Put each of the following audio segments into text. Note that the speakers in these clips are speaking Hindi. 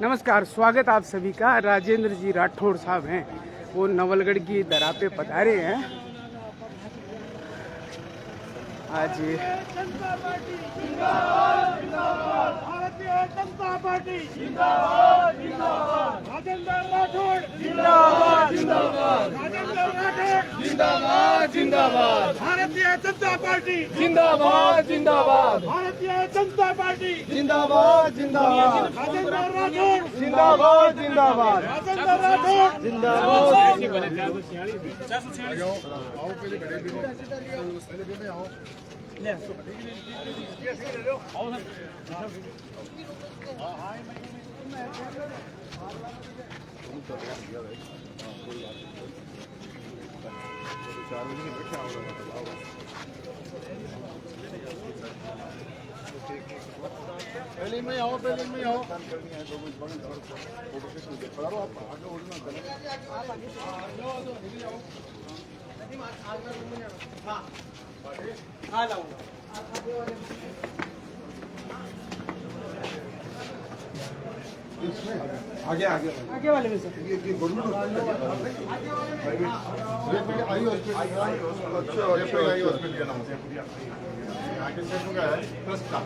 नमस्कार, स्वागत आप सभी का। राजेंद्र जी राठौड़ साहब हैं, वो नवलगढ़ की दरा पे पधारे हैं आज। भारतीय जनता पार्टी जिंदाबाद जिंदाबाद। राजेंद्र राठौड़ जिंदाबाद जिंदाबाद। राजेंद्र राठौड़ जिंदाबाद जिंदाबाद। भारतीय जनता पार्टी जिंदाबाद जिंदाबाद। भारतीय जनता पार्टी जिंदाबाद जिंदाबाद। राजेंद्र राठौड़ जिंदाबाद जिंदाबाद। राजेंद्र राठौड़ जिंदाबाद। पहले में आओ, पहले में आओ। आगे आगे आगे वाले में सर ये गवर्नमेंट आई हॉस्पिटल का नाम आगे से होगा ट्रस्ट का।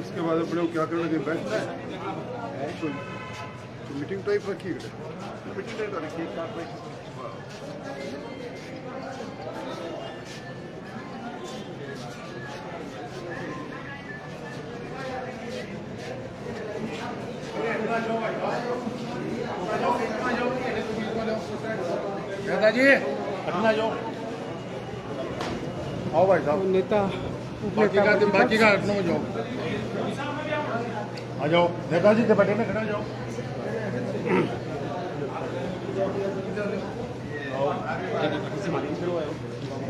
इसके बाद अपने क्या करना है, बैठ तो मीटिंग टाइप रखी है, मीटिंग टाइप रखी है। दादाजी हटना जाओ, आओ भाई साहब। नेता बाकी का हटना में जाओ, आ जाओ नेताजी से बैठे ना, खड़ा जाओ।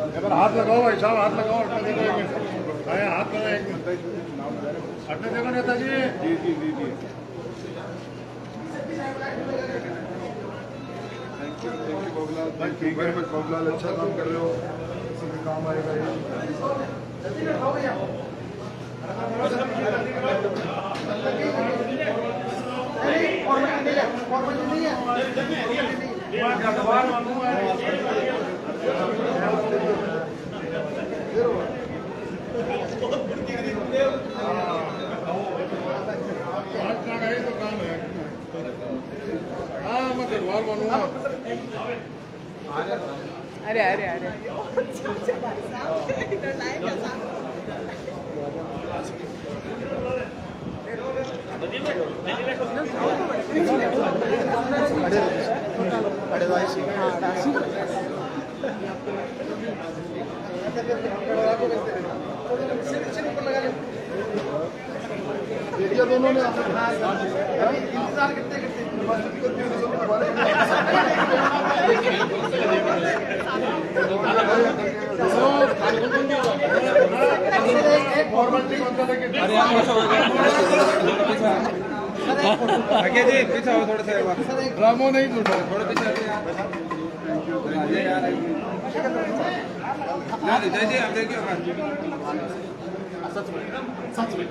एक बार हाथ लगाओ भाई साहब, हाथ लगाओ। हाथ लगाओ, हटने देखो नेताजी। जी जी जी जी, बाबूलाल अच्छा काम कर रहे हो, किसी भी काम आएगा ये। अरे अरे अरे दोनों ने इंतजार करते जी पीछे आओ थोड़ा सा, ड्रामो नहीं टूटा, थोड़ा पीछे जय जी, आप देखिए सच में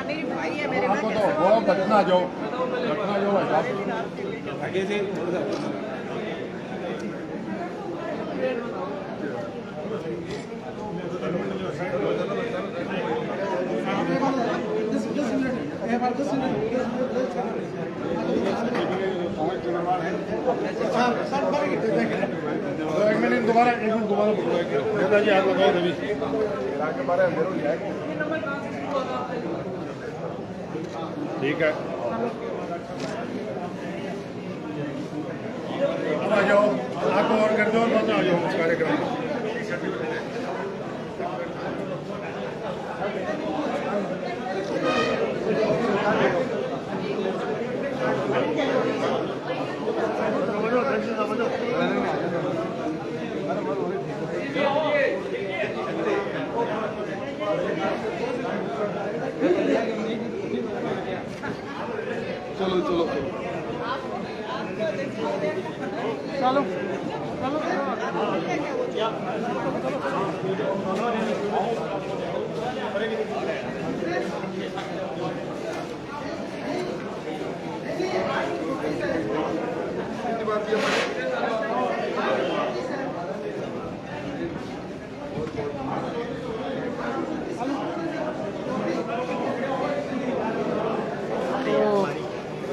नहीं भाई है मेरे आपको तो बहुत घटना जाओ भाई साहब। आगे जी थोड़ा सा। एक मिनट दोबारा नेताजी हाथ लगाओ तभी ठीक है। अब आ जाओ, आपको और कर दो और आ जाओ कार्यक्रम। चलो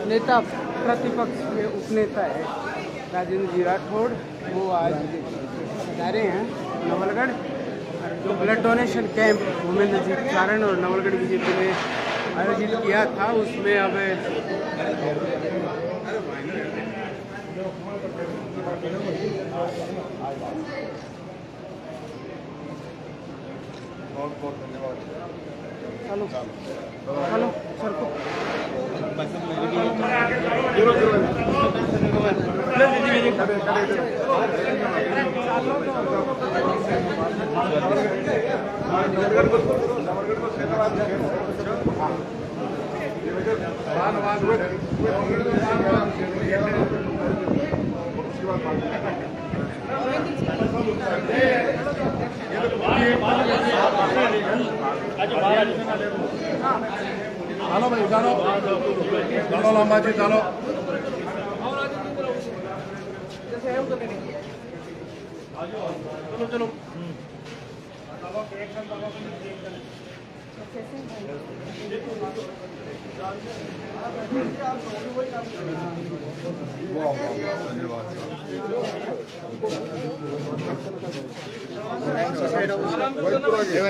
नेता प्रतिपक्ष के उपनेता है राजेंद्र जी राठौड़, वो आज पधारे हैं नवलगढ़। जो ब्लड डोनेशन कैंप भूपेंद्र जी चारण और नवलगढ़ बीजेपी ने आयोजित किया था, उसमें अब हेलो हेलो सर को ચાલો ભાઈ ચાલો ચાલો લાંબાજી ચાલો ચલો ચલો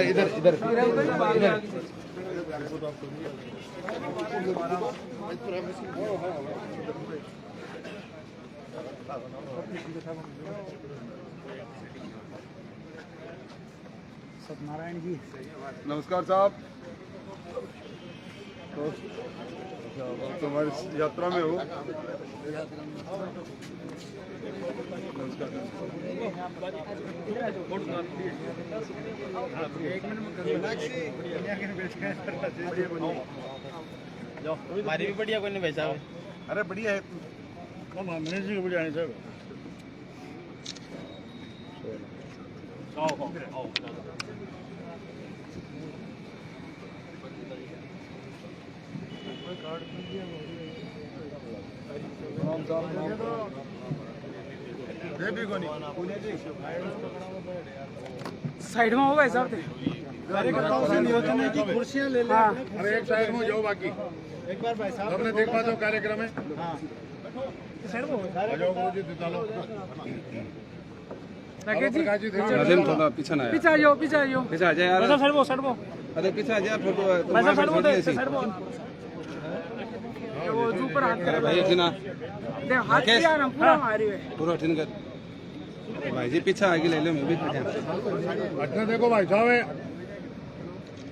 इधर इधर इधर सत्यनारायण जी नमस्कार साहब। तो तुम्हारी यात्रा में हो। हमारी भी बढ़िया कोई नहीं भेजा। अरे बढ़िया है। मनीष जी को भी जाने सर साइड में हो भाई साहब कार्यकर्ताओं से नियोजन है कि कुर्सियां ले लें। हाँ। अरे एक साइड में जाओ, बाकी एक बार भाई साहब आपने देख पाते हो कार्यक्रम है। राकेश जी राजेंद्र थोड़ा पीछे ना पीछे आ जाओ, पीछे आ जाओ। पीछे आ जाए यार। सड़बो अरे पीछे आ जाए फोटो वो ऊपर हाथ करे भाई ठीक ना दे हाथ किया ना पूरा मारी है पूरा ठीक कर भाई जी पीछे आगे ले लो। मैं भी अच्छा देखो भाई साहब है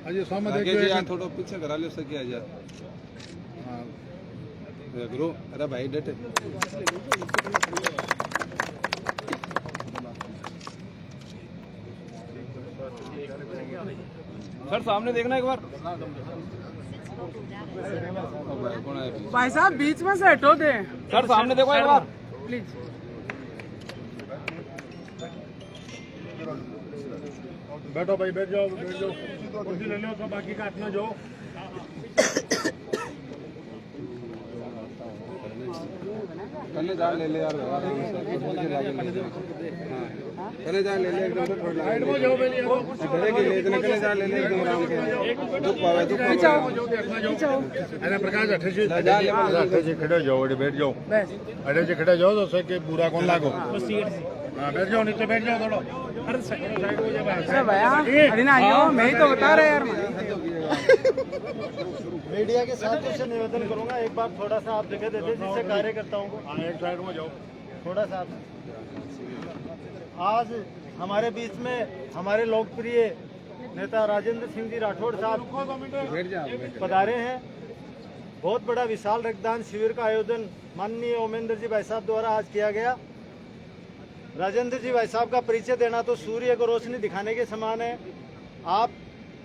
अजय सामने आगे जी देखिए यार थोड़ा पीछे करा लो सके आ जाए गुरु। अरे भाई डटे सर सामने देखना एक बार। कौन है भाई साहब बीच में से हटो दे सर सामने देखो एक बार प्लीज। बैठो भाई, बैठ जाओ बैठ जाओ, कुर्सी ले लो तो बाकी का अपना जाओ। कन्ने जान ले ले यार कन्ने जान ले ले एकदम साइड में जाओ पहले डरे के ले इतने कन्ने जान ले ले एकदम आराम से दुख पावे दुख अरे प्रकाश अठे जी खड़े जाओ, अरे बैठ जाओ, अरे जी खड़े जाओ तो सर के बुरा कौन लागो। हाँ बैठ जाओ, नीचे बैठ जाओ थोड़ा। अरे भैया अरे ना आइयो, मैं ही तो बता रहा यार। मीडिया के साथ से निवेदन करूंगा, एक बार थोड़ा सा आप जगह देते जिससे कार्यकर्ताओं को एक साइड में जाओ थोड़ा सा। आज हमारे बीच में हमारे लोकप्रिय नेता राजेंद्र सिंह जी राठौड़ साहब पधारे हैं। बहुत बड़ा विशाल रक्तदान शिविर का आयोजन माननीय ओमेंद्र जी भाई साहब द्वारा आज किया गया। राजेंद्र जी भाई साहब का परिचय देना तो सूर्य को रोशनी दिखाने के समान है। आप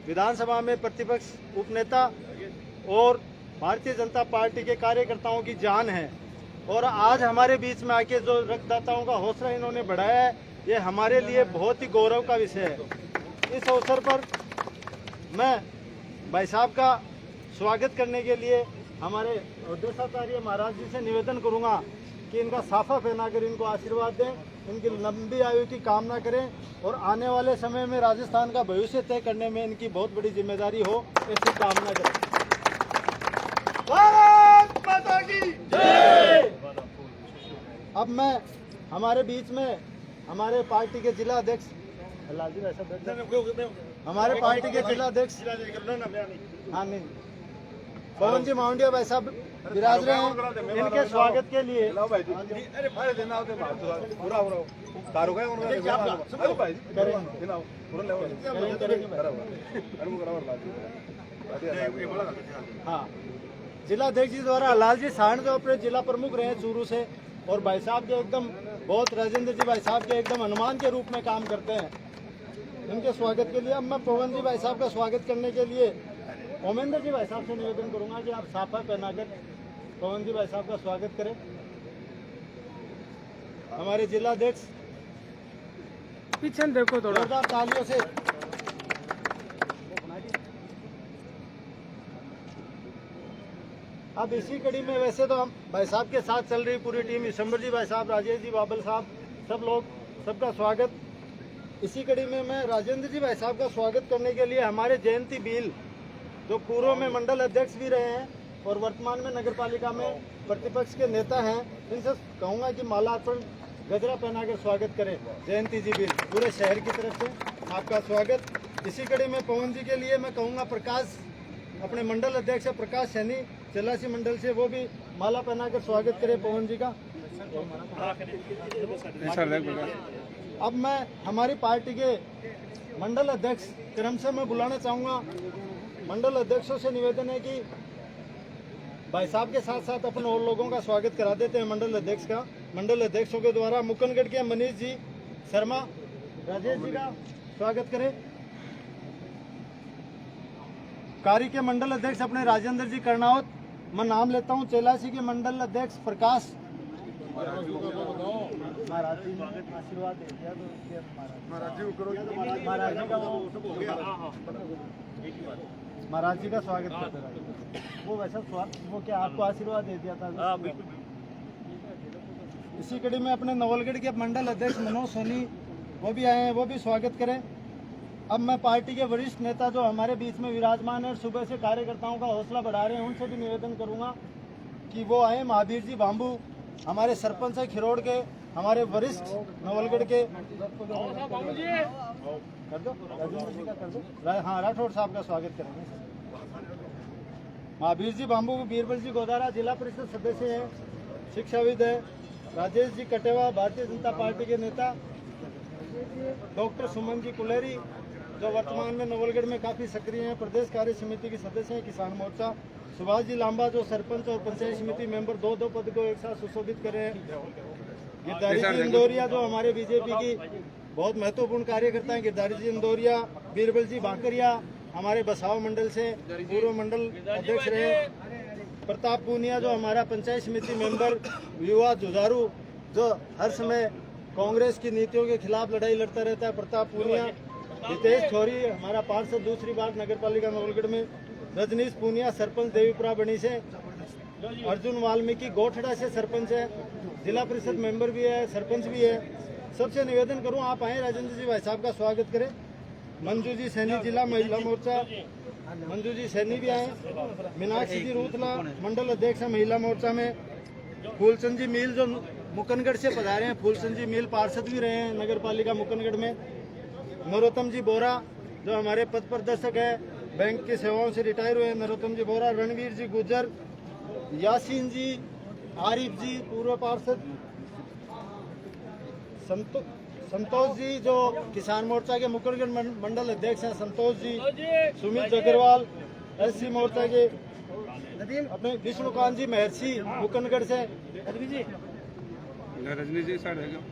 विधानसभा में प्रतिपक्ष उपनेता और भारतीय जनता पार्टी के कार्यकर्ताओं की जान है। और आज हमारे बीच में आके जो रक्तदाताओं का हौसला इन्होंने बढ़ाया है, ये हमारे लिए बहुत ही गौरव का विषय है। इस अवसर पर मैं भाई साहब का स्वागत करने के लिए हमारे अध्यक्षाचार्य महाराज जी से निवेदन करूंगा कि इनका साफा पहनाकर इनको आशीर्वाद दें, इनकी लंबी आयु की कामना करें और आने वाले समय में राजस्थान का भविष्य तय करने में इनकी बहुत बड़ी जिम्मेदारी हो, ऐसी कामना करें। भारत माता की जय। अब मैं हमारे बीच में हमारे पार्टी के जिला अध्यक्ष हमारे पार्टी के जिला अध्यक्ष हाँ नहीं पवन जी माउंडिया भाई साहब विराज रहे हैं। इनके स्वागत के लिए हाँ जिला अध्यक्ष जी द्वारा लाल जी साहन जो अपने जिला प्रमुख रहे हैं चूरू से, और भाई साहब के एकदम बहुत राजेंद्र जी भाई साहब के एकदम हनुमान के रूप में काम करते हैं। इनके स्वागत के लिए अब मैं पवन जी भाई साहब का स्वागत करने के लिए ओमेंद्र जी भाई साहब से निवेदन करूंगा कि आप साफा पहनाकर पवन जी भाई साहब का स्वागत करें। हमारे जिला अध्यक्ष पीछे देखो थोड़ा जोरदार तालियों से अब इसी कड़ी में वैसे तो हम भाई साहब के साथ चल रही पूरी टीम, ईशंबर जी भाई साहब, राजेश जी, बाबल साहब, सब लोग, सबका स्वागत। इसी कड़ी में मैं राजेंद्र जी भाई साहब का स्वागत करने के लिए हमारे जयंती बील जो पूर्व में मंडल अध्यक्ष भी रहे हैं और वर्तमान में नगर पालिका में प्रतिपक्ष के नेता हैं, इनसे कहूँगा कि माला अर्पण गजरा पहना के स्वागत करें। जयंती जी बील पूरे शहर की तरफ से आपका स्वागत। इसी कड़ी में पवन जी के लिए मैं कहूँगा प्रकाश अपने मंडल अध्यक्ष प्रकाश सैनी चलासी मंडल से, वो भी माला पहना कर स्वागत करें पवन जी का। अब मैं हमारी पार्टी के मंडल अध्यक्ष क्रम से मैं बुलाना चाहूँगा। मंडल अध्यक्षों से निवेदन है कि भाई साहब के साथ साथ अपने और लोगों का स्वागत करा देते हैं मंडल अध्यक्ष का। मंडल अध्यक्षों के द्वारा मुकनगढ़ के मनीष जी शर्मा, राजेश जी का स्वागत करें। कारी के मंडल अध्यक्ष अपने राजेंद्र जी कर्णावत, मैं नाम लेता हूं। चेलासी के मंडल अध्यक्ष प्रकाश महाराज जी आशीर्वाद दे दिया महाराज जी का स्वागत करते रहे। वो वैसा वो क्या आपको आशीर्वाद दे दिया था? इसी कड़ी में अपने नवलगढ़ के मंडल अध्यक्ष मनोज सोनी वो भी आए हैं, वो भी स्वागत करें। अब मैं पार्टी के वरिष्ठ नेता जो हमारे बीच में विराजमान है, सुबह से कार्यकर्ताओं का हौसला बढ़ा रहे हैं, उनसे भी निवेदन करूंगा कि वो आए। महावीर जी बाम्बू हमारे सरपंच है खिरोड़ के, हमारे वरिष्ठ नवलगढ़ के कर दो राजेंद्र जी का कर दो, हाँ राठौड़ साहब का स्वागत करेंगे। महावीर जी बाम्बू, बीरबल जी गोदारा जिला परिषद सदस्य हैं, शिक्षाविद है। राजेश जी कटेवा भारतीय जनता पार्टी के नेता। डॉक्टर सुमन जी कुलेरी जो वर्तमान में नवलगढ़ में काफी सक्रिय हैं, प्रदेश कार्य समिति के सदस्य हैं, किसान मोर्चा। सुभाष जी लांबा जो सरपंच और पंचायत समिति मेंबर दो पद को एक साथ सुशोभित करे हैं। गिरधारी जी इंदौरिया जो हमारे बीजेपी की बहुत महत्वपूर्ण कार्यकर्ता हैं, गिरधारी जी इंदौरिया। बीरबल जी बांकरिया हमारे बसाव मंडल से पूर्व मंडल अध्यक्ष रहे। प्रताप पूनिया जो हमारा पंचायत समिति मेंबर, युवा जुझारू जो हर समय कांग्रेस की नीतियों के खिलाफ लड़ाई लड़ता रहता है, प्रताप पूनिया। हितेश छोरी हमारा पार्षद दूसरी बार नगर पालिका नवलगढ़ में। रजनीश पूनिया सरपंच देवीपुरा बनी से। अर्जुन वाल्मीकि गोठड़ा से सरपंच है, जिला परिषद मेंबर भी है, सरपंच भी है। सबसे निवेदन करूं आप आए, राजेंद्र जी भाई साहब का स्वागत करें। मंजू जी सैनी जिला महिला मोर्चा, मंजू जी सैनी भी आए। मीनाक्षी जी रूतला मंडल अध्यक्ष है महिला मोर्चा में। फूलचंद जी मील जो मुकनगढ़ से पधारे हैं, फूलचंद जी मील पार्षद भी रहे हैं नगर पालिका मुकनगढ़ में। नरोत्तम जी बोरा जो हमारे पद प्रदर्शक है, बैंक की सेवाओं से रिटायर हुए हैं, नरोत्तम जी बोरा। रणवीर जी गुजर, यासीन जी, आरिफ जी पूर्व पार्षद। संतोष जी जो किसान मोर्चा के मुकरगढ़ मंडल अध्यक्ष हैं, संतोष जी। सुमित अग्रवाल एससी मोर्चा के। अपने विष्णुकांत जी महर्षि मुकनगढ़ से। रजनी जी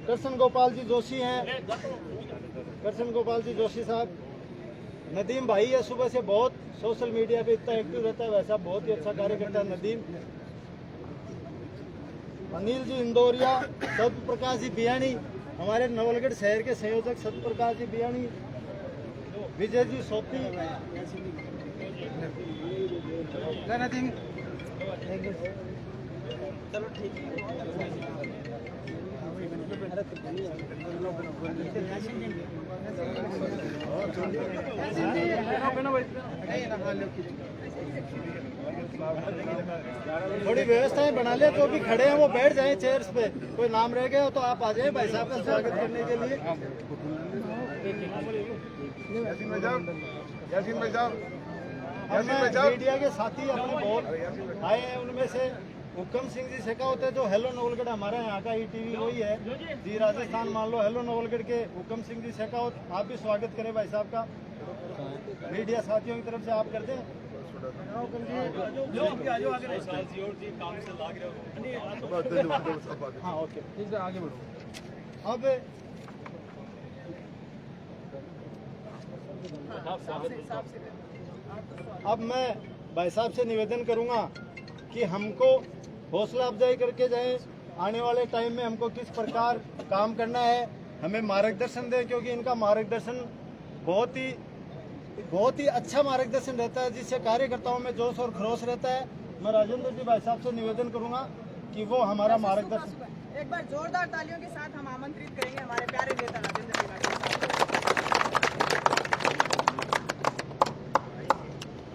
कृष्ण गोपाल जी जोशी हैं, कृष्ण गोपाल जी जोशी साहब। नदीम भाई है, सुबह से बहुत सोशल मीडिया पे इतना एक्टिव रहता है, वैसा बहुत ही अच्छा कार्य करता है नदीम। अनिल जी इंदौरिया, सत्य प्रकाश जी बियाणी, हमारे नवलगढ़ शहर के संयोजक सत्य प्रकाश जी बियाणी, विजय जी सोती, चलो ठीक थोड़ी व्यवस्थाएं बना ले, जो भी खड़े हैं वो बैठ जाएं चेयर्स पे। कोई नाम रह गया हो तो आप आ जाए भाई साहब का स्वागत करने के लिए। मीडिया के साथी अपने बहुत आए हैं, उनमें से हुक्म सिंह जी शेखावत है जो हेलो नवलगढ़ हमारा यहाँ का ईटीवी वही है जी, राजस्थान मान लो। हेलो नवलगढ़ के हुक्म सिंह जी शेखावत, आप भी स्वागत करें भाई साहब का मीडिया साथियों की तरफ से, आप कर दें। हाँ ओके, आगे बढ़ो। अब मैं भाई साहब से निवेदन करूंगा कि हमको हौसला अफजाई करके जाएं, आने वाले टाइम में हमको किस प्रकार काम करना है, हमें मार्गदर्शन दें, क्योंकि इनका मार्गदर्शन बहुत ही अच्छा मार्गदर्शन रहता है, जिससे कार्यकर्ताओं में जोश और खरोश रहता है। मैं राजेंद्र जी भाई साहब से निवेदन करूंगा कि वो हमारा मार्गदर्शन एक बार जोरदार तालियों के साथ हम आमंत्रित करेंगे हमारे प्यारे नेता राजेंद्र जी भाई।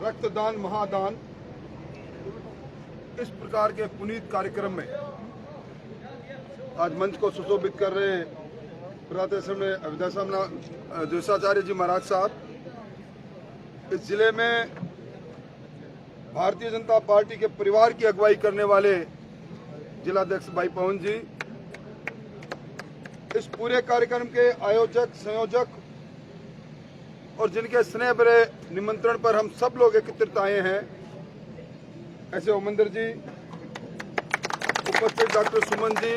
रक्तदान महादान इस प्रकार के पुनीत कार्यक्रम में आज मंच को सुशोभित कर रहे द्वेषाचार्य जी महाराज साहब, इस जिले में भारतीय जनता पार्टी के परिवार की अगुवाई करने वाले जिलाध्यक्ष भाई पवन जी, इस पूरे कार्यक्रम के आयोजक संयोजक और जिनके स्नेह भरे निमंत्रण पर हम सब लोग एकत्रित आए हैं, ऐसे ओमंदर जी, उपस्थित डॉक्टर सुमन जी,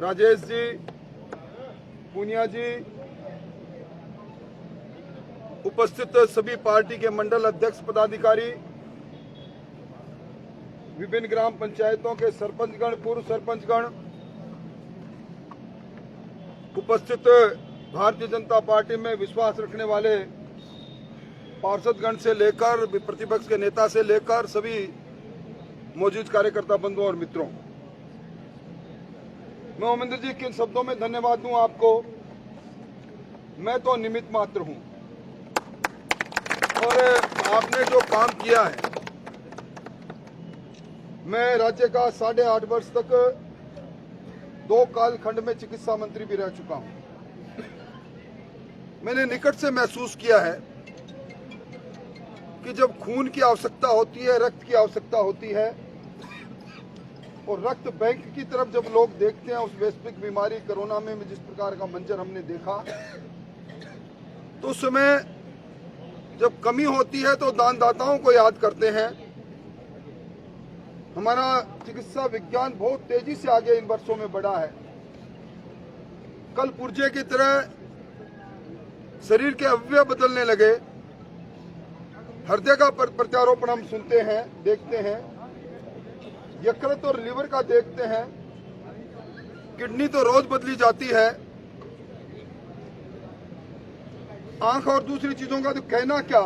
राजेश जी, पूनिया जी, उपस्थित सभी पार्टी के मंडल अध्यक्ष पदाधिकारी, विभिन्न ग्राम पंचायतों के सरपंचगण, पूर्व सरपंचगण, उपस्थित भारतीय जनता पार्टी में विश्वास रखने वाले पार्षदगण से लेकर प्रतिपक्ष के नेता से लेकर सभी मौजूद कार्यकर्ता बंधुओं और मित्रों, मैं ओमेंद्र जी किन शब्दों में धन्यवाद दूं आपको। मैं तो निमित्त मात्र हूं और आपने जो काम किया है, मैं राज्य का 8.5 वर्ष तक 2 कालखंड में चिकित्सा मंत्री भी रह चुका हूं। मैंने निकट से महसूस किया है कि जब खून की आवश्यकता होती है, रक्त की आवश्यकता होती है और रक्त बैंक की तरफ जब लोग देखते हैं, उस वैश्विक बीमारी कोरोना में जिस प्रकार का मंजर हमने देखा, तो उस समय जब कमी होती है तो दानदाताओं को याद करते हैं। हमारा चिकित्सा विज्ञान बहुत तेजी से आगे इन वर्षों में बढ़ा है। कल पुर्जे की तरह शरीर के अवयव बदलने लगे, हृदय का प्रत्यारोपण हम सुनते हैं, देखते हैं, यकृत और लिवर का देखते हैं, किडनी तो रोज बदली जाती है, आंख और दूसरी चीजों का तो कहना क्या।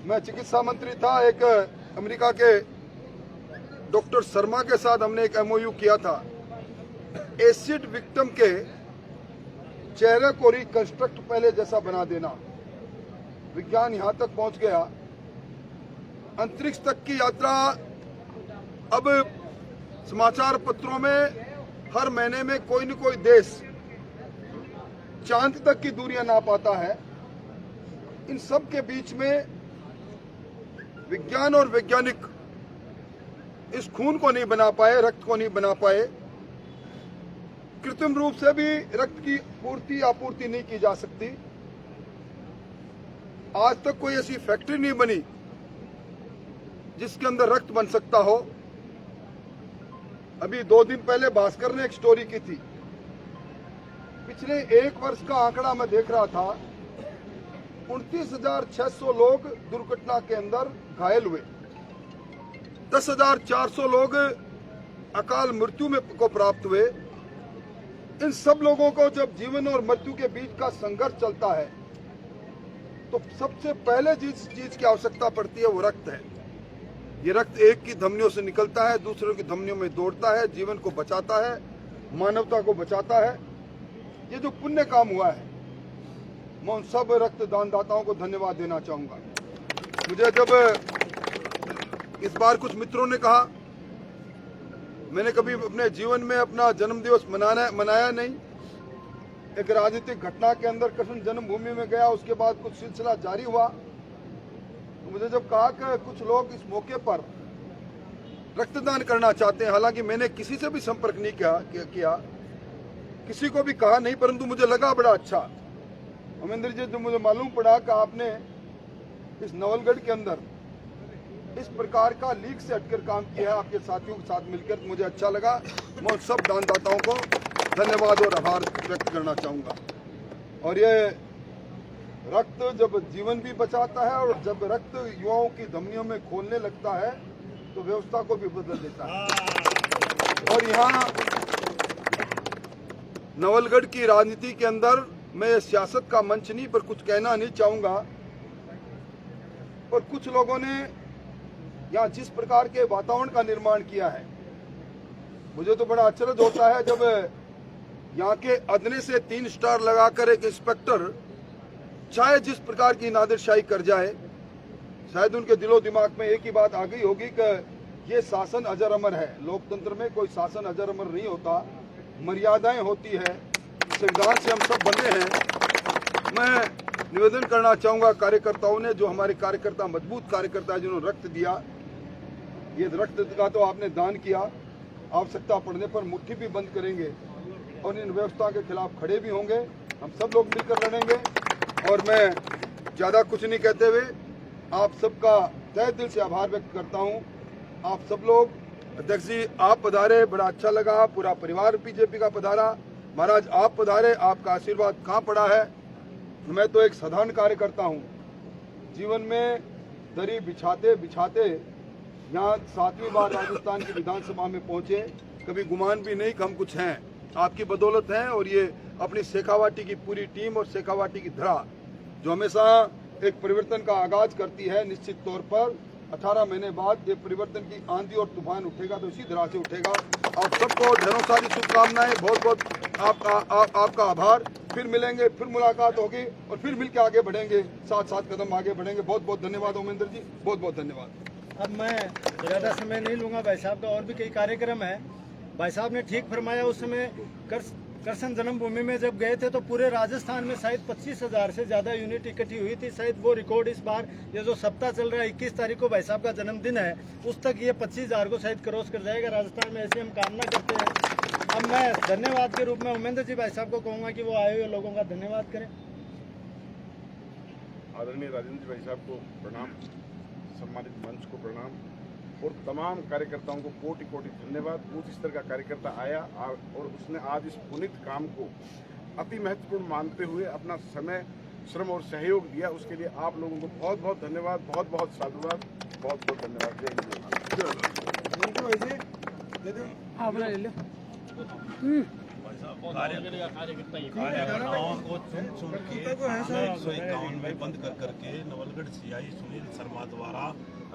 मैं चिकित्सा मंत्री था, एक अमेरिका के डॉक्टर शर्मा के साथ हमने एक एमओयू किया था, एसिड विक्टिम के चेहरे को रिकंस्ट्रक्ट पहले जैसा बना देना। विज्ञान यहां तक पहुंच गया, अंतरिक्ष तक की यात्रा। अब समाचार पत्रों में हर महीने में कोई न कोई देश चांद तक की दूरियां नाप पाता है। इन सब के बीच में विज्ञान और वैज्ञानिक इस खून को नहीं बना पाए, रक्त को नहीं बना पाए। कृत्रिम रूप से भी रक्त की आपूर्ति नहीं की जा सकती। आज तक कोई ऐसी फैक्ट्री नहीं बनी जिसके अंदर रक्त बन सकता हो। अभी 2 दिन पहले भास्कर ने एक स्टोरी की थी, पिछले 1 वर्ष का आंकड़ा मैं देख रहा था, 29,600 लोग दुर्घटना के अंदर घायल हुए। 10,400 लोग अकाल मृत्यु में को प्राप्त हुए। इन सब लोगों को जब जीवन और मृत्यु के बीच का संघर्ष चलता है तो सबसे पहले जिस चीज की आवश्यकता पड़ती है वो रक्त है। ये रक्त एक की धमनियों से निकलता है, दूसरों की धमनियों में दौड़ता है, जीवन को बचाता है, मानवता को बचाता है। ये जो पुण्य काम हुआ है, मैं उन सब रक्तदान दाताओं को धन्यवाद देना चाहूंगा। मुझे जब इस बार कुछ मित्रों ने कहा, मैंने कभी अपने जीवन में अपना जन्मदिवस मनाया नहीं। एक राजनीतिक घटना के अंदर कृष्ण जन्मभूमि में गया, उसके बाद कुछ सिलसिला जारी हुआ। तो मुझे जब कहा कि कुछ लोग इस मौके पर रक्तदान करना चाहते हैं, हालांकि मैंने किसी से भी संपर्क नहीं किया, किसी को भी कहा नहीं, परंतु मुझे लगा बड़ा अच्छा अमरिंदर जी, जो मुझे मालूम पड़ा कि आपने इस नवलगढ़ के अंदर इस प्रकार का लीक से हटकर काम किया है आपके साथियों के साथ मिलकर, मुझे अच्छा लगा। मैं उन सब दानदाताओं को धन्यवाद और आभार व्यक्त करना चाहूंगा। और ये रक्त जब जीवन भी बचाता है और जब रक्त युवाओं की धमनियों में खोलने लगता है तो व्यवस्था को भी बदल देता है। और यहाँ नवलगढ़ की राजनीति के अंदर मैं सियासत का मंच नहीं पर कुछ कहना नहीं चाहूंगा, और कुछ लोगों ने यहाँ जिस प्रकार के वातावरण का निर्माण किया है, मुझे तो बड़ा आश्चर्य होता है जब यहाँ के अदने से 3 स्टार लगाकर एक इंस्पेक्टर चाहे जिस प्रकार की नादिरशाही कर जाए, शायद उनके दिलो दिमाग में एक ही बात आ गई होगी कि ये शासन अजर अमर है। लोकतंत्र में कोई शासन अजर अमर नहीं होता, मर्यादाएं होती है, संविधान से हम सब बंधे हैं। मैं निवेदन करना चाहूंगा कार्यकर्ताओं ने, जो हमारे कार्यकर्ता मजबूत कार्यकर्ता है जिन्होंने रक्त दिया, ये रक्त का तो आपने दान किया, आवश्यकता पड़ने पर मुट्ठी भी बंद करेंगे और इन व्यवस्था के खिलाफ खड़े भी होंगे। हम सब लोग मिलकर लड़ेंगे। और मैं ज्यादा कुछ नहीं कहते हुए आप सबका तहे दिल से आभार व्यक्त करता हूं। आप सब लोग, अध्यक्ष जी आप पधारे, बड़ा अच्छा लगा, पूरा परिवार बीजेपी का पधारा। महाराज आप पधारे, आपका आशीर्वाद कहाँ पड़ा है। मैं तो एक साधारण कार्यकर्ता हूँ, जीवन में दरी बिछाते बिछाते यहाँ 7वीं बार राजस्थान की विधानसभा में पहुंचे, कभी गुमान भी नहीं कि हम कुछ हैं, आपकी बदौलत हैं। और ये अपनी शेखावाटी की पूरी टीम और शेखावाटी की धरा जो हमेशा एक परिवर्तन का आगाज करती है, निश्चित तौर पर 18 महीने बाद ये परिवर्तन की आंधी और तूफान उठेगा तो इसी धरा से उठेगा। आप सबको ढेरों सारी शुभकामनाएं, बहुत बहुत आपका आभार। फिर मिलेंगे, फिर मुलाकात होगी और फिर मिलकर आगे बढ़ेंगे, साथ साथ कदम आगे बढ़ेंगे। बहुत बहुत धन्यवाद ओमेंद्र जी, बहुत बहुत धन्यवाद। अब मैं ज़्यादा समय नहीं लूँगा, भाई साहब का और भी कई कार्यक्रम है। भाई साहब ने ठीक फरमाया, उस समय कृष्ण जन्मभूमि में जब गए थे तो पूरे राजस्थान में शायद 25,000 से ज़्यादा यूनिट इकट्ठी हुई थी। शायद वो रिकॉर्ड इस बार ये जो सप्ताह चल रहा है, 21 तारीख को भाई साहब का जन्मदिन है, उस तक ये 25,000 को शायद क्रॉस कर जाएगा राजस्थान में, ऐसी हम कामना करते हैं। अब मैं धन्यवाद के रूप में उमेंद्र जी भाई साहब को कहूँगा कि वो आए हुए लोगों का धन्यवाद करें। आदरणीय राजेंद्र भाई साहब को प्रणाम, सम्मानित मंच को प्रणाम और तमाम कार्यकर्ताओं को कोटि कोटि धन्यवाद। उस स्तर का कार्यकर्ता आया और उसने आज इस पुनीत काम को अति महत्वपूर्ण मानते हुए अपना समय, श्रम और सहयोग दिया, उसके लिए आप लोगों को बहुत बहुत धन्यवाद, बहुत बहुत साधुवाद, बहुत बहुत धन्यवाद। कार्यकर्ताओं को चुन के 151 में बंद कर करके नवलगढ़ सीआई सुनील शर्मा द्वारा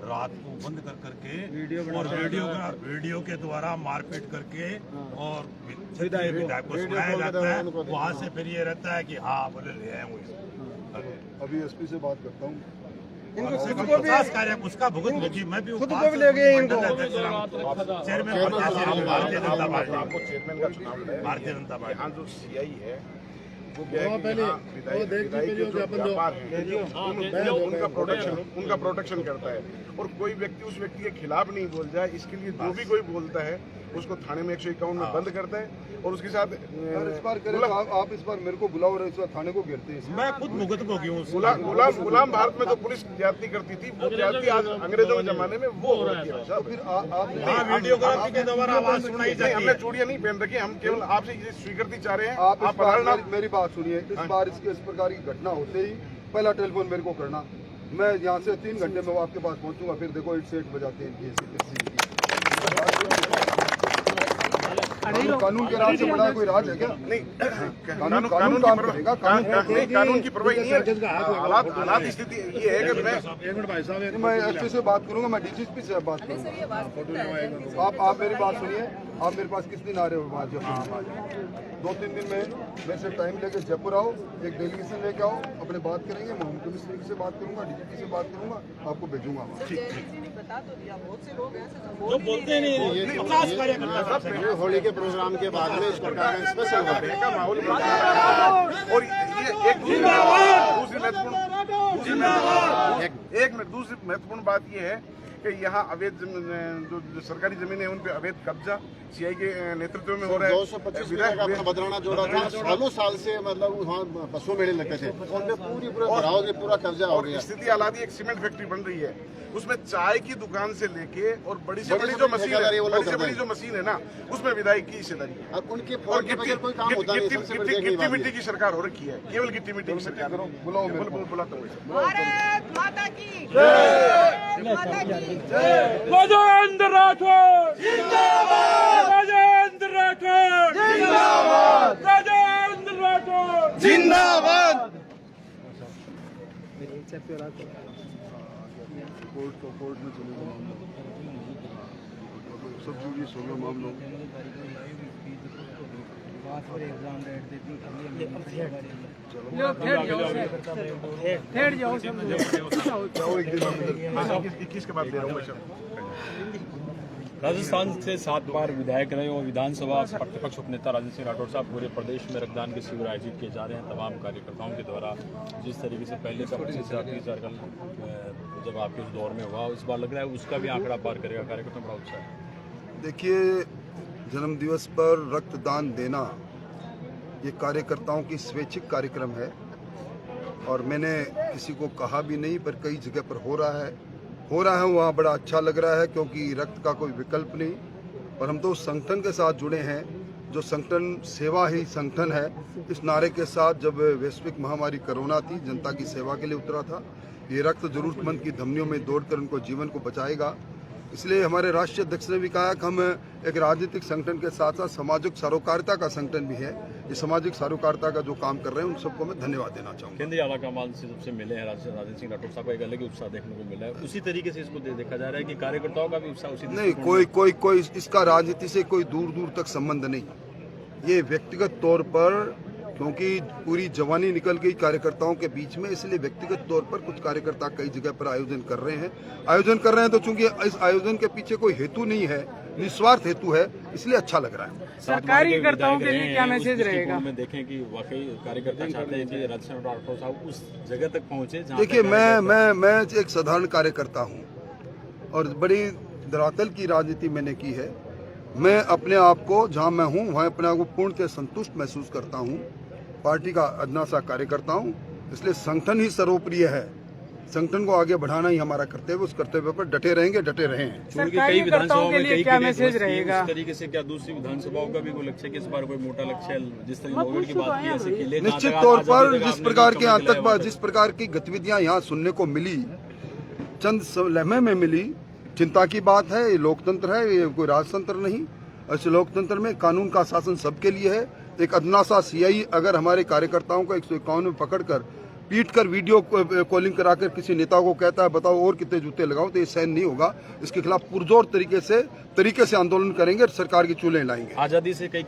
रात को बंद कर करके और वीडियो के द्वारा मारपीट करके और विधायक को सुनाया जाता है। वहाँ से फिर ये रहता है कि हाँ बोले ले आए हुए। अभी एसपी से बात करता हूँ। उसका भुगत मुझे, मैं भी खुद को भी ले गए chairman Bharatiya Janata party, Bharatiya Janata party. यहाँ जो सीआई है वो उनका प्रोटेक्शन करता है और कोई व्यक्ति उस व्यक्ति के खिलाफ नहीं बोल जाए, इसके लिए जो भी कोई बोलता है उसको थाने में 151 में बंद करता है और उसके साथ इस बार आप इस बार मेरे को बुलाओ और इस बार थाने को घेरते हैं। मैं खुद भुगत को क्यों गुलाम भारत में जो पुलिस ज्यादती करती थी, वो ज्यादती आज अंग्रेजों के जमाने में वो हो रही है। तो फिर आप वीडियोग्राफी के द्वारा आवाज सुनाई जाती है। हमने चूड़ियां नहीं पहन रखी, हम केवल आपसे ये स्वीकृति चाह रहे हैं। आप मेरी बात सुनिए, इस बार इस प्रकार की घटना होते ही पहला टेलीफोन मेरे को करना, मैं यहाँ से 3 घंटे में वो आपके पास पहुँचूंगा। फिर देखो 8 बजाते हैं। कानून के राज से बड़ा कोई राज है क्या? नहीं, कानून काम करेगा। कानून की परवाही नहीं है। हालात स्थिति ये है कि मैं एसपी से बात करूंगा, मैं डीजीपी से बात करूंगा। आप मेरी बात सुनिए। आप मेरे पास किस दिन आ रहे हो? वहाँ जयपुर 2-3 दिन में मेरे से टाइम लेके जयपुर आओ, एक डेलीगेशन लेके आओ, अपने बात करेंगे। मैं होम कमिश्नर से बात करूंगा, डीजीपी से बात करूंगा, आपको भेजूंगा। बता तो दिया, बहुत से लोग हैं जो बोलते नहीं 50 कार्यकर्ता होली के प्रोग्राम के बाद में इस प्रकार का स्पेशल का माहौल और ये एक दूसरी महत्वपूर्ण बात ये है कि यहाँ अवैध जो सरकारी जमीन है उन पे अवैध कब्जा सीआई के नेतृत्व में हो रहा है। 225 का अपना बदलाना जोड़ा था, सालों साल से मतलब वहाँ पशु मेले लगते थे, उन पे पूरा कब्जा हो गया। स्थिति हालात एक सीमेंट फैक्ट्री बन रही है, उसमें चाय की दुकान से लेके और बड़ी से बड़ी जो मशीन है ना, उसमें विधायक की हिस्सेदारी है। और उनके कोई काम होता नहीं। गिट्टी मिट्टी की सरकार हो रखी है, केवल गिट्टी मिट्टी की सरकार। बुलाता हूँ। भारत माता की जय, माता की राजेंद्र राठौड़ जिंदाबाद, राजेंद्र राठौड़ जिंदाबाद, राजेंद्र राठौड़ जिंदाबाद। कोर्ट में चले गए सब जुड़ी 16 मामलों। के बाद ले रहा हूँ। राजस्थान से 7 बार विधायक रहे और विधानसभा प्रतिपक्ष उपनेता राजेंद्र सिंह राठौड़ साहब पूरे प्रदेश में रक्तदान के शिविर आयोजित किए जा रहे हैं। तमाम कार्यकर्ताओं के द्वारा जिस तरीके से पहले का 25 सर्कल जब आपके उस दौर में हुआ, इस बार लग रहा है उसका भी आंकड़ा पार करेगा। कार्यकर्ताओं बड़ा उत्साह है। देखिए, जन्मदिवस पर रक्तदान देना ये कार्यकर्ताओं की स्वैच्छिक कार्यक्रम है और मैंने किसी को कहा भी नहीं, पर कई जगह पर हो रहा है वहाँ बड़ा अच्छा लग रहा है, क्योंकि रक्त का कोई विकल्प नहीं। और हम तो उस संगठन के साथ जुड़े हैं जो संगठन सेवा ही संगठन है। इस नारे के साथ जब वैश्विक महामारी कोरोना थी, जनता की सेवा के लिए उतरा था। ये रक्त जरूरतमंद की धमनियों में दौड़कर उनको जीवन को बचाएगा। इसलिए हमारे राष्ट्रीय अध्यक्ष ने भी कहा कि हम एक राजनीतिक संगठन के साथ साथ सामाजिक सरोकारिता का संगठन भी है। ये सामाजिक सरोकारिता का जो काम कर रहे हैं उन सबको मैं धन्यवाद देना चाहूँगा। केंद्रीय आला कमान से सबसे मिले हैं राजेंद्र सिंह राठौड़ साहब का एक अलग ही उत्साह देखने को मिला है। उसी तरीके से इसको देखा जा रहा है कि कार्यकर्ताओं का भी उत्साह उसी नहीं, कोई इसका राजनीति से कोई दूर तक संबंध नहीं। ये व्यक्तिगत तौर पर, क्योंकि पूरी जवानी निकल गई कार्यकर्ताओं के बीच में, इसलिए व्यक्तिगत तौर पर कुछ कार्यकर्ता कई जगह पर आयोजन कर रहे हैं तो चूंकि इस आयोजन के पीछे कोई हेतु नहीं है, निस्वार्थ हेतु है, इसलिए अच्छा लग रहा है। सरकारी कार्यकर्ताओं के लिए क्या मैसेज रहेगा? में देखें कि वाकई कार्यकर्ता चाहते हैं कि राजेंद्र राठौड़ साहब उस जगह तक पहुंचे। देखिए, मैं एक साधारण कार्यकर्ता हूँ और बड़ी धरातल की राजनीति मैंने की है। मैं अपने आप को जहाँ मैं हूँ वहाँ अपने आप को पूर्णतः संतुष्ट महसूस करता हूँ। पार्टी का अदना सा कार्यकर्ता हूँ, इसलिए संगठन ही सर्वोप्रिय है। संगठन को आगे बढ़ाना ही हमारा कर्तव्य, उस कर्तव्य पर डटे रहेंगे, डटे रहे हैं। सरकारी कार्यकर्ताओं के लिए क्या मैसेज रहेगा? इस तरीके से क्या दूसरी विधानसभाओं का भी कोई लक्ष्य है कि इस बार कोई मोटा लक्ष्य जिस तरह नौगढ़ की बात की ऐसे के लिए निश्चित तौर पर जिस प्रकार की गतिविधियां यहाँ सुनने को मिली, चंद लम्हे में मिली, चिंता की बात है। ये लोकतंत्र है, ये कोई राजतंत्र नहीं। ऐसे लोकतंत्र में कानून का शासन सबके लिए है। एक अदना सा सीआई अगर हमारे कार्यकर्ताओं को 151 में पकड़कर पीट कर वीडियो कॉलिंग कराकर किसी नेता को कहता है बताओ और कितने जूते लगाओ, तो ये सहन नहीं होगा। इसके खिलाफ पुरजोर तरीके से आंदोलन करेंगे, सरकार की चूल्हे लाएंगे। आजादी से कई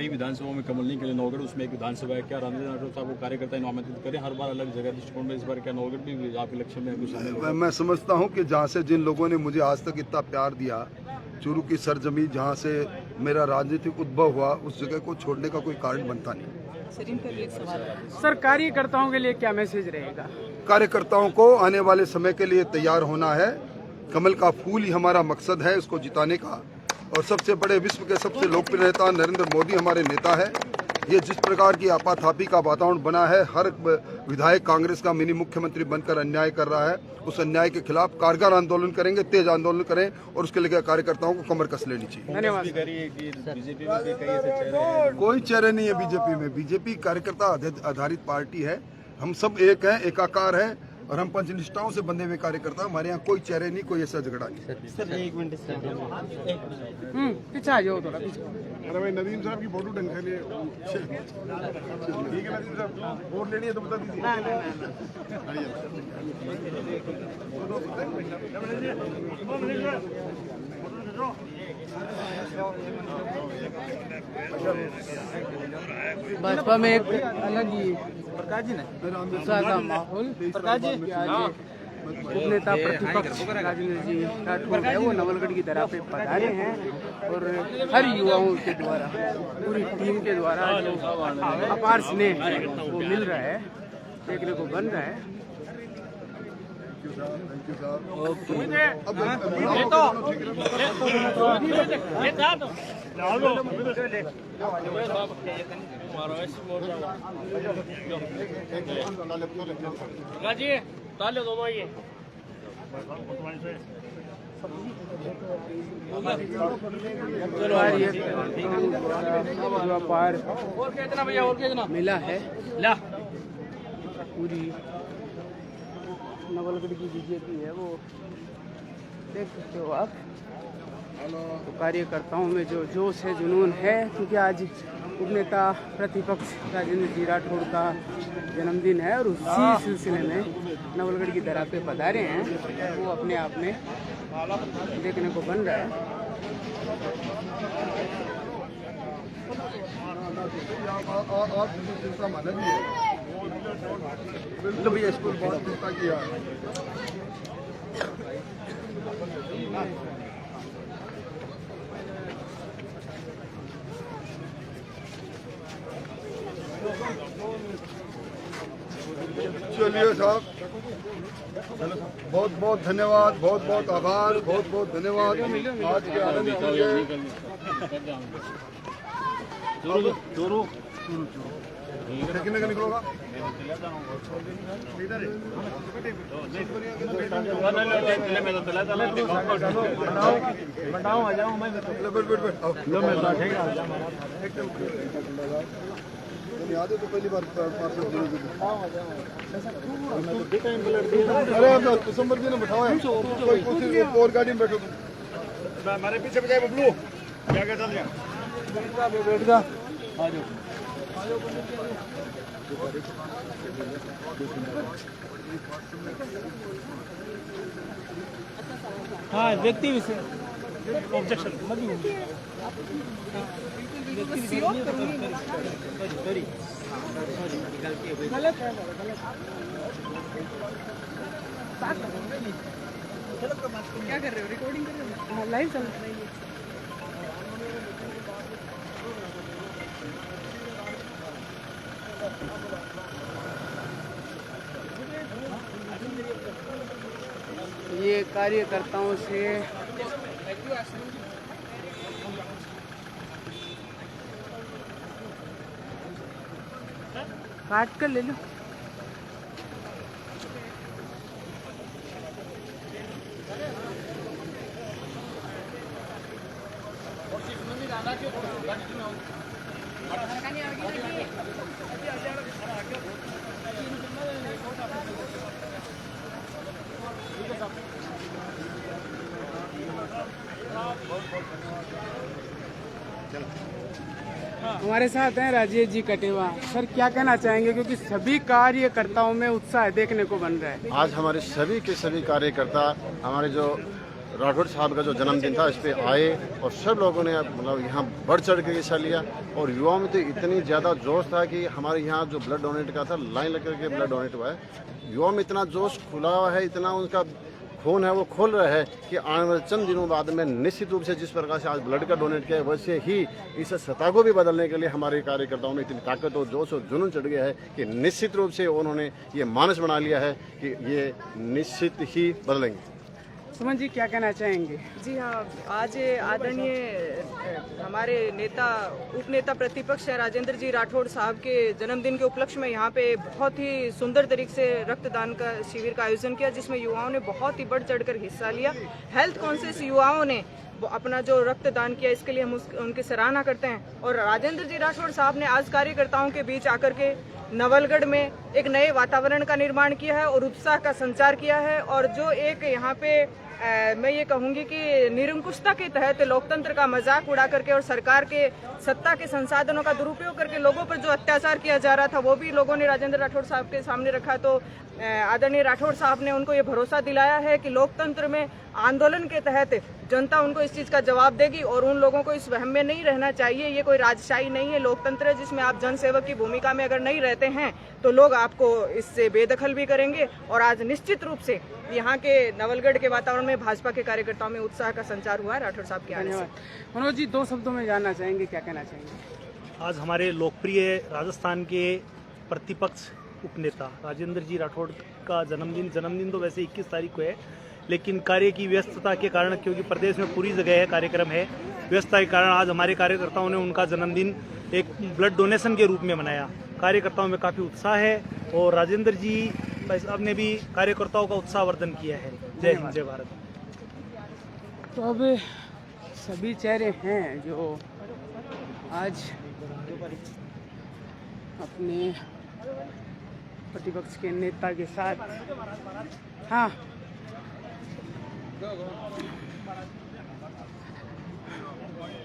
विधानसभाओं में कमल नहीं के लिए नौगढ़ उसमें एक विधानसभा है। क्या राजेंद्र राठौड़ साहब को कार्यकर्ता आमंत्रित करें हर बार अलग जगह दृष्टिकोण में? इस बार क्या नौगढ़ भी आपके लक्ष्य में कुछ? मैं समझता हूँ कि जहाँ से जिन लोगों ने मुझे आज तक इतना प्यार दिया, चूरू की सरजमी जहाँ से मेरा राजनीतिक उद्भव हुआ, उस जगह को छोड़ने का कोई कारण बनता नहीं। सर, कार्यकर्ताओं के लिए क्या मैसेज रहेगा? कार्यकर्ताओं को आने वाले समय के लिए तैयार होना है। कमल का फूल ही हमारा मकसद है इसको जिताने का। और सबसे बड़े विश्व के सबसे लोकप्रिय नेता नरेंद्र मोदी हमारे नेता है। ये जिस प्रकार की आपाधापी का वातावरण बना है, हर विधायक कांग्रेस का मिनी मुख्यमंत्री बनकर अन्याय कर रहा है, उस अन्याय के खिलाफ कारगर आंदोलन करेंगे, तेज आंदोलन करें और उसके लिए कार्यकर्ताओं को कमर कस लेनी चाहिए। धन्यवाद। कोई चेहरे नहीं है बीजेपी में। बीजेपी कार्यकर्ता आधारित पार्टी है। हम सब एक हैं, एकाकार हैं। और हम पंचनिष्ठाओं से बंधे हुए कार्यकर्ता, हमारे यहाँ कोई चेहरे नहीं, कोई ऐसा झगड़ा नहीं। पीछे आ जाओ थोड़ा पीछे। अरे भाई नदीम साहब की फोटो ढंग से लिए ठीक है नदीम साहब, वोट लेनी है तो बता दीजिए। भाजपा में एक अलग ही उत्साह का माहौल। उपनेता प्रतिपक्ष राजेंद्र जी राठौड़ है वो नवलगढ़ की तरह पे पधारे हैं और हर युवाओं के द्वारा, पूरी टीम के द्वारा जो अपार स्नेह है वो मिल रहा है, देखने को बन रहा है। अपार मिला है पूरी नवलगढ़ की बीजेपी है वो देख सकते हो आप। तो कार्यकर्ताओं में जो जोश है, जुनून है, क्योंकि आज उपनेता प्रतिपक्ष राजेंद्र जी राठौड़ का जन्मदिन है और उसी सिलसिले में नवलगढ़ की तरह पे पधारे हैं, वो अपने आप में देखने को बन रहा है। भैया स्कूल बहुत चिंता किया। चलिए साहब, बहुत बहुत धन्यवाद, बहुत बहुत आभार, बहुत बहुत धन्यवाद। आज के आनंद कितने का निकलोगा? याद है तो पहली बार अरे दिसंबर दिन बैठाओ है कोई और गाड़ी में बैठो। हमारे पीछे बजाय बबलू क्या कहता है बैठ जा, आ जाओ। हाँ, व्यक्ति विषय ऑब्जेक्शन मत गलत है, क्या कर रहे हो? रिकॉर्डिंग कर रहे हो? लाइव चल रही है। ये कार्यकर्ताओं से काट कर ले लो। हमारे साथ हैं राजेश जी कटेवा। सर क्या कहना चाहेंगे, क्योंकि सभी कार्यकर्ताओं में उत्साह देखने को बन रहा है। आज हमारे सभी के सभी कार्यकर्ता हमारे जो राठौड़ साहब का जो जन्मदिन था इस पे आए और सब लोगों ने मतलब यहाँ बढ़ चढ़ के हिस्सा लिया और युवाओं में तो इतनी ज़्यादा जोश था कि हमारे यहाँ जो ब्लड डोनेट का था लाइन लग करके ब्लड डोनेट हुआ है। युवाओं में इतना जोश खुला हुआ है, इतना उनका खून है वो खोल रहा है कि आने वाले चंद दिनों बाद में निश्चित रूप से जिस प्रकार से आज ब्लड का डोनेट किया है वैसे ही इस सत्ता को भी बदलने के लिए हमारे कार्यकर्ताओं में इतनी ताकत और जोश और जुनून चढ़ गया है कि निश्चित रूप से उन्होंने ये मानस बना लिया है कि ये निश्चित ही बदलेंगे। सुमन जी क्या कहना चाहेंगे? जी हाँ, आज आदरणीय हमारे नेता उपनेता प्रतिपक्ष हैं राजेंद्र जी राठौड़ साहब के जन्मदिन के उपलक्ष्य में यहाँ पे बहुत ही सुंदर तरीके से रक्तदान का शिविर का आयोजन किया, जिसमें युवाओं ने बहुत ही बढ़ चढ़कर हिस्सा लिया। हेल्थ कॉन्शियस युवाओं ने वो अपना जो रक्तदान किया इसके लिए हम उनकी सराहना करते हैं। और राजेंद्र जी राठौड़ साहब ने आज कार्यकर्ताओं के बीच आकर के नवलगढ़ में एक नए वातावरण का निर्माण किया है और उत्साह का संचार किया है। और जो एक यहाँ पे मैं ये कहूँगी कि निरंकुशता के तहत लोकतंत्र का मजाक उड़ा करके और सरकार के सत्ता के संसाधनों का दुरुपयोग करके लोगों पर जो अत्याचार किया जा रहा था वो भी लोगों ने राजेंद्र राठौड़ साहब के सामने रखा। तो आदरणीय राठौड़ साहब ने उनको ये भरोसा दिलाया है कि लोकतंत्र में आंदोलन के तहत जनता उनको इस चीज़ का जवाब देगी और उन लोगों को इस वहम में नहीं रहना चाहिए। ये कोई राजशाही नहीं है, लोकतंत्र है जिसमें आप जनसेवक की भूमिका में अगर नहीं रहते हैं तो लोग आपको इससे बेदखल भी करेंगे। और आज निश्चित रूप से यहाँ के नवलगढ़ के वातावरण में भाजपा के कार्यकर्ताओं में उत्साह का संचार हुआ है राठौड़ साहब के आने से। मनोज जी 2 शब्दों में जानना चाहेंगे, क्या कहना चाहेंगे? आज हमारे लोकप्रिय राजस्थान के प्रतिपक्ष उपनेता राजेंद्र जी राठौड़ का जन्मदिन तो वैसे 21 तारीख को है, लेकिन कार्य की व्यस्तता के कारण, क्योंकि प्रदेश में पूरी जगह है कार्यक्रम है, व्यस्तता के कारण आज हमारे कार्यकर्ताओं ने उनका जन्मदिन एक ब्लड डोनेशन के रूप में मनाया। कार्यकर्ताओं में काफ़ी उत्साह है और राजेंद्र जी साहब ने भी कार्यकर्ताओं का उत्साहवर्धन किया है। जय हिंद, जय भारत। तो अब सभी चेहरे हैं जो आज अपने प्रतिपक्ष के नेता के साथ, हाँ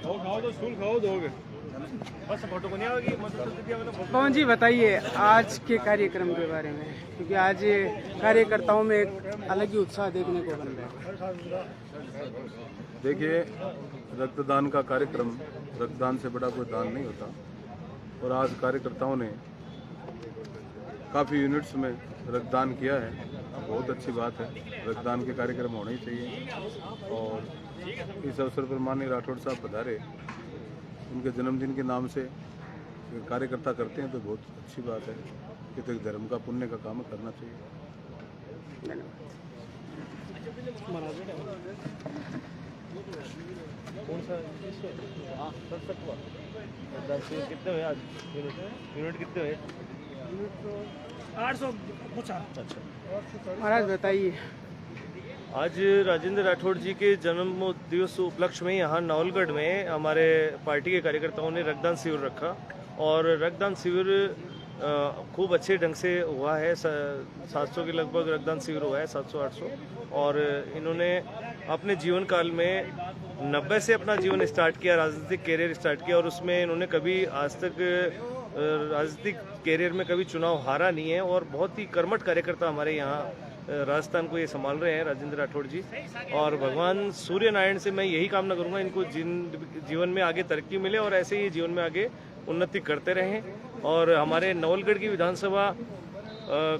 खाओ तो स्कूल खाओ दोगे बस फोटो को नहीं होगी। पवन जी बताइए आज के कार्यक्रम के बारे में, क्योंकि आज कार्यकर्ताओं में एक अलग ही उत्साह देखने को बन रहा है। देखिए, रक्तदान का कार्यक्रम, रक्तदान से बड़ा कोई दान नहीं होता और आज कार्यकर्ताओं ने काफ़ी यूनिट्स में रक्तदान किया है, बहुत अच्छी बात है। रक्तदान के कार्यक्रम होने ही चाहिए और इस अवसर पर माननीय राठौड़ साहब पधारे, उनके जन्मदिन के नाम से कार्यकर्ता करते हैं तो बहुत अच्छी बात है। ये तो एक धर्म का पुण्य का काम करना चाहिए। कितने हुए आज यूनिट कितने हुए? 850। अच्छा, महाराज बताइए। आज राजेंद्र राठौड़ जी के जन्म दिवस उपलक्ष्य में यहाँ नवलगढ़ में हमारे पार्टी के कार्यकर्ताओं ने रक्तदान शिविर रखा और रक्तदान शिविर खूब अच्छे ढंग से हुआ है। 700 के लगभग रक्तदान शिविर हुआ है, 700-800। और इन्होंने अपने जीवन काल में 90 से अपना जीवन स्टार्ट किया, राजनीतिक कैरियर स्टार्ट किया और उसमें इन्होंने कभी आज तक राजनीतिक कैरियर में कभी चुनाव हारा नहीं है और बहुत ही कर्मठ कार्यकर्ता हमारे यहाँ राजस्थान को ये संभाल रहे हैं राजेंद्र राठौड़ जी। और भगवान सूर्य नारायण से मैं यही कामना करूंगा इनको जीवन में आगे तरक्की मिले और ऐसे ही जीवन में आगे उन्नति करते रहें। और हमारे नवलगढ़ की विधानसभा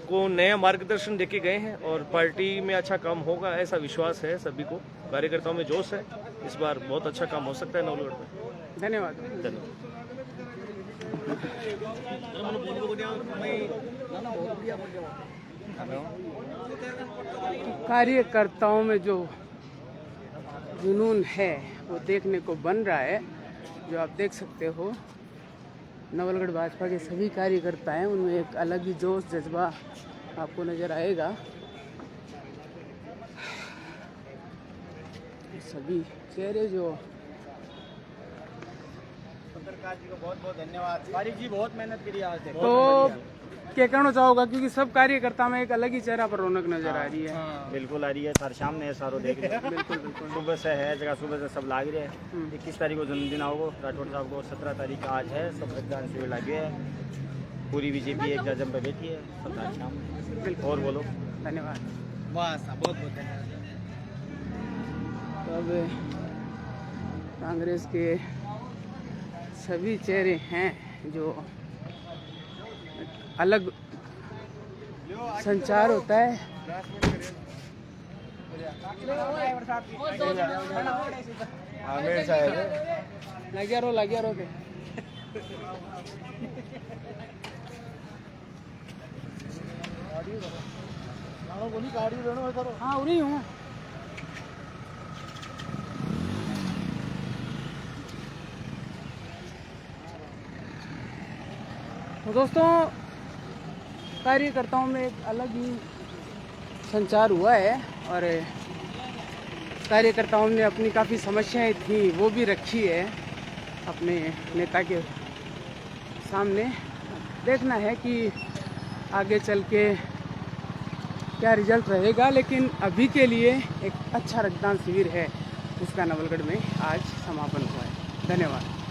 को नया मार्गदर्शन देके गए हैं और पार्टी में अच्छा काम होगा ऐसा विश्वास है सभी को। कार्यकर्ताओं में जोश है, इस बार बहुत अच्छा काम हो सकता है नवलगढ़ में। धन्यवाद। कार्यकर्ताओं में जो जुनून है वो देखने को बन रहा है। जो आप देख सकते हो नवलगढ़ भाजपा के सभी कार्यकर्ता हैं, उनमें एक अलग ही जोश जज्बा आपको नज़र आएगा। सभी चेहरे जो पत्रकार जी को बहुत बहुत धन्यवाद। तारिक जी बहुत मेहनत करी आज। तो क्या कहना चाहोगा, क्योंकि सब कार्यकर्ता में एक अलग ही चेहरा पर रौनक नजर आ रही है। बिल्कुल आ रही है सर, सामने है सारो देख रहे हैं। बिल्कुल बिल्कुल सुबह से है जगह, सुबह से सब लाग रहे हैं। 21 तारीख को जन्मदिन आओगे राठौड़ साहब को, 17 तारीख आज है, सब रक्तदान शिविर लगे है। पूरी बीजेपी एक जम पे बैठी है, सब शाम। और बोलो। धन्यवाद। बस बहुत बहुत धन्यवाद। तो अब कांग्रेस के सभी चेहरे हैं जो अलग संचार होता है। लगे रो के हाँ उन्हीं हूँ। तो दोस्तों कार्यकर्ताओं में एक अलग ही संचार हुआ है और कार्यकर्ताओं ने अपनी काफ़ी समस्याएं थी वो भी रखी है अपने नेता के सामने। देखना है कि आगे चल के क्या रिजल्ट रहेगा, लेकिन अभी के लिए एक अच्छा रक्तदान शिविर है उसका नवलगढ़ में आज समापन हुआ है। धन्यवाद।